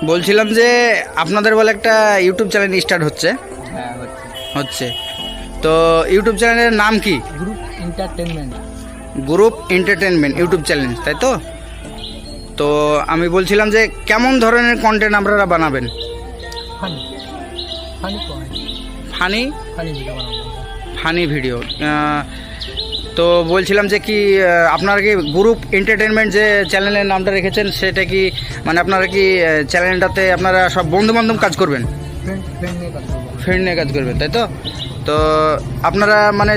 বলছিলাম যে আপনাদের বলে একটা ইউটিউব চ্যানেল স্টার্ট হচ্ছে। হ্যাঁ হচ্ছে তো ইউটিউব চ্যানেলের নাম কি? Group entertainment. Group entertainment YouTube channel, তাই তো? তো আমি বলছিলাম যে কেমন ধরনের কন্টেন্ট আপনারা বানাবেন? Funny funny funny funny video বানাবো। Funny video. তো বলছিলাম যে কি আপনারা কি গ্রুপ এন্টারটেনমেন্ট যে চ্যানেলের নামটা রেখেছেন সেটা কি মানে আপনারা কি চ্যানেলটাতে আপনারা সব বন্ধু বান্ধব কাজ করবেন? ফ্রেন্ড নিয়ে কাজ করবো। ফ্রেন্ড নিয়ে কাজ করবেন, তাই তো? তো আপনারা মানে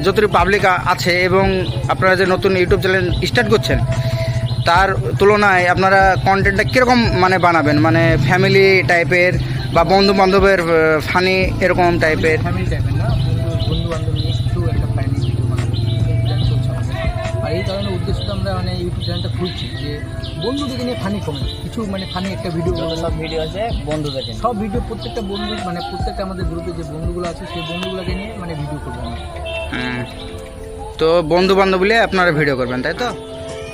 যতটুকু পাবলিক আছে এবং আপনারা যে নতুন ইউটিউব চ্যানেল স্টার্ট করছেন তার তুলনায় আপনারা কন্টেন্টটা কীরকম মানে বানাবেন? মানে ফ্যামিলি টাইপের বা বন্ধু বান্ধবের ফানি এরকম টাইপের? ফ্যামিলি টাইপের না, বন্ধু বান্ধব নিয়ে একটু একটা ফানি ভিডিও বানাবো, এই প্ল্যান চলছে আমাদের। আর এই কারণে উদ্দেশ্যটা আমরা মানে ইউটিউব চ্যানেলটা খুলছি যে বন্ধুদেরকে নিয়ে ফানি কমেন্ট কিছু মানে ফানি একটা ভিডিও। সব ভিডিও আছে বন্ধুদেরকে, সব ভিডিও প্রত্যেকটা বন্ধু মানে প্রত্যেকটা আমাদের গ্রুপে যে বন্ধুগুলো আছে সেই বন্ধুগুলোকে নিয়ে মানে ভিডিও করবো আমরা। তো বন্ধু বান্ধবীলে আপনারা ভিডিও করবেন, তাই তো?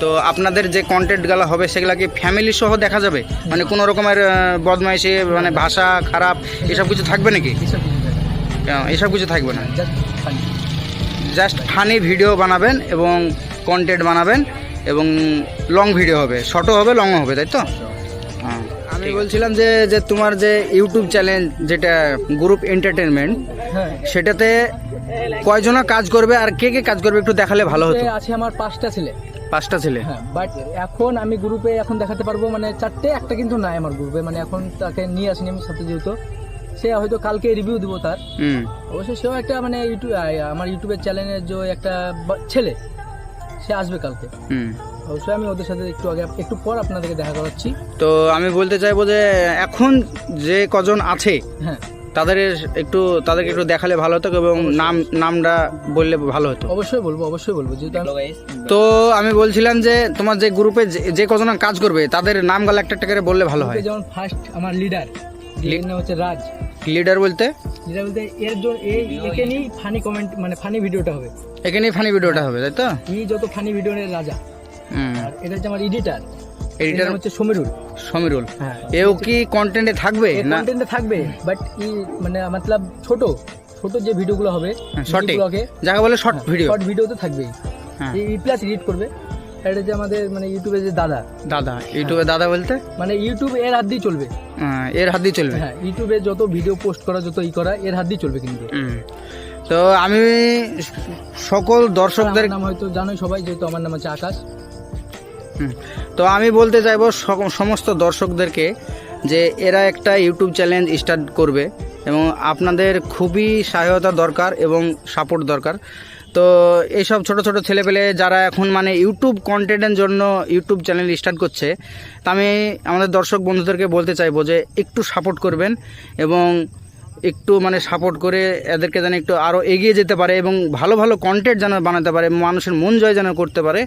তো আপনাদের যে কন্টেন্টগুলো হবে সেগুলো কি ফ্যামিলি সহ দেখা যাবে? মানে কোনো রকমের বদমাইশি মানে ভাষা খারাপ এসব কিছু থাকবে নাকি? এইসব ভিডিও এসব কিছু থাকবে না, just funny. Just funny video বানাবেন এবং কন্টেন্ট বানাবেন এবং লং ভিডিও হবে, শর্টও হবে লংও হবে, তাই তো? হ্যাঁ, আমি বলছিলাম যে যে তোমার যে ইউটিউব চ্যানেল যেটা গ্রুপ এন্টারটেনমেন্ট, হ্যাঁ, সেটাতে কয়জনা কাজ করবে আর কে কে কাজ করবে একটু দেখালে ভালো হতো। আছে আমার 5টা ছেলে। 5টা ছেলে? হ্যাঁ, বাট এখন আমি গ্রুপে এখন দেখাতে পারবো মানে 4টে, একটা কিন্তু নাই আমার গ্রুপে, মানে এখন তাকে নিয়ে আসিনি আমি সাথে, যেহেতু সে হয়তো কালকে রিভিউ দিব তার। অবশ্যই সেও একটা মানে ইউটিউব আমার ইউটিউবের চ্যানেলের যে একটা ছেলে, সে আসবে কালকে। অবশ্যই আমি ওদের সাথে একটু আগে একটু পর আপনাদেরকে দেখা করাচ্ছি। তো আমি বলতে চাইবো যে এখন যে কজন আছে হ্যাঁ, তাদেরকে একটু দেখালে ভালো হতো এবং নামটা বললে ভালো হতো। অবশ্যই বলবো যেহেতু তো আমি বলছিলাম যে তোমার যে গ্রুপে যে কজন কাজ করবে তাদের নামগুলো একটা একটা করে বললে ভালো হয়। যেমন ফার্স্ট আমার লিডার নাম হচ্ছে রাজ। লিডার বলতে এর জন্য একে নিয়ে ফানি কমেন্ট মানে ফানি ভিডিওটা হবে, এখানেই ফানি ভিডিওটা হবে, তাই তো? এই যত ফানি ভিডিও এর রাজা। আর এটা হচ্ছে আমার এডিটর হচ্ছে সমীরুল। হ্যাঁ, এও কি কন্টেন্টে থাকবে? না, কন্টেন্টে থাকবে, বাট মানে মতলব ছোট যে ভিডিওগুলো হবে শর্টে, যাকে বলে শর্ট ভিডিও তো থাকবেই। এই প্লাস এডিট করবে। এটা যে আমাদের মানে ইউটিউবে যে ইউটিউবে দাদা বলতে মানে ইউটিউব এর হাত দিয়ে চলবে। এর হাত দিয়ে চলবে? হ্যাঁ, ইউটিউবে যত ভিডিও পোস্ট করা যত করা এর হাত দিয়ে চলবে কিন্তু। তো আমি সকল দর্শকদের নাম হয়তো জানোই সবাই, যেহেতু আমার নাম হচ্ছে আকাশ। তো আমি বলতে চাইবো সমস্ত দর্শকদেরকে যে এরা একটা ইউটিউব চ্যানেল স্টার্ট করবে এবং আপনাদের খুবই সহায়তা দরকার এবং সাপোর্ট দরকার। তো এইসব ছোট ছোট ছেলেপেলে যারা এখন মানে ইউটিউব কন্টেন্টের জন্য ইউটিউব চ্যানেল স্টার্ট করছে, তা আমি আমাদের দর্শক বন্ধুদেরকে বলতে চাইবো যে একটু সাপোর্ট করবেন এবং একটু মানে সাপোর্ট করে এদেরকে যেন একটু আরও এগিয়ে যেতে পারে এবং ভালো ভালো কন্টেন্ট যেন বানাতে পারে, মানুষের মন জয় যেন করতে পারে,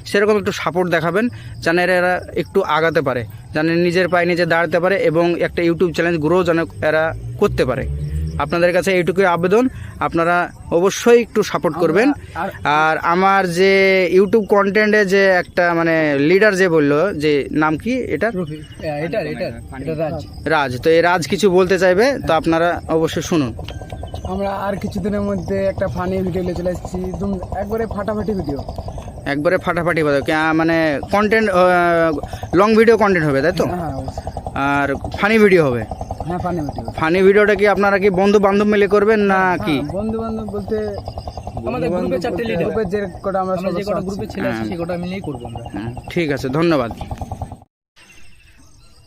সেরকম একটু সাপোর্ট দেখাবেন যেন এরা একটু আগাতে পারে, যেন নিজের পায়ে নিজে দাঁড়াতে পারে এবং একটা ইউটিউব চ্যানেল গ্রো যেন এরা করতে পারে। আপনাদের কাছে এইটুকুই আবেদন, আপনারা অবশ্যই একটু সাপোর্ট করবেন। আর আমার যে ইউটিউব কন্টেন্টে যে একটা মানে লিডার যে বললো, যে নাম কি এটা? রাজ। তো এই রাজ কিছু বলতে চাইবে, তো আপনারা অবশ্যই শুনুন। আমরা আর কিছুদিনের মধ্যে একটা ফানি ভিডিও নিয়ে চলে এসেছি, একবারে ফাটাফাটি ভিডিও। মানে কন্টেন্ট লং ভিডিও কন্টেন্ট হবে, তাই তো? আর ফানি ভিডিও হবে। হ্যাঁ, ফানি ভিডিওটা কি আপনারা কি বন্ধু বান্ধব মিলে করবেন না কি? বন্ধু বান্ধব বলতে আমাদের গ্রুপে 4টে লিডার, গ্রুপে যে কটা আমরা যে কটা গ্রুপে ছেলে আছে সেই কটা মিলেই করব আমরা। ঠিক আছে, ধন্যবাদ।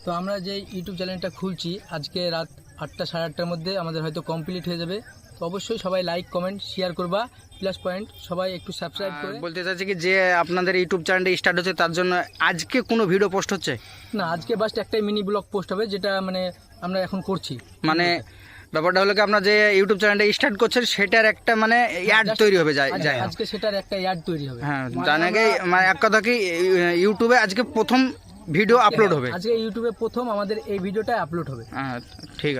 তো আমরা যে ইউটিউব চ্যানেলটা খুলছি আজকে রাত 8টা 8:30টার মধ্যে আমাদের হয়তো কমপ্লিট হয়ে যাবে। তো অবশ্যই সবাই লাইক কমেন্ট শেয়ার করবা, প্লাস পয়েন্ট সবাই একটু সাবস্ক্রাইব করে। বলতে চাচ্ছি কি যে আপনাদের ইউটিউব চ্যানেলটা স্টার্ট হচ্ছে তার জন্য আজকে কোনো ভিডিও পোস্ট হচ্ছে না? আজকে বাস্ট একটাই মিনি ব্লগ পোস্ট হবে, যেটা মানে আমরা এখন করছি। মানে ব্যাপারটা হলো কি আপনার যে ইউটিউব চ্যানেলটা স্টার্ট করছেন সেটার একটা মানে অ্যাড তৈরি হবে, আজকে সেটার একটা অ্যাড তৈরি হবে। হ্যাঁ, জানা কি মানে এক কথা কি ইউটিউবে আজকে প্রথম ভিডিও আপলোড হবে, আজকে ইউটিউবে প্রথম আমাদের এই ভিডিওটা আপলোড হবে। হ্যাঁ, ঠিক আছে।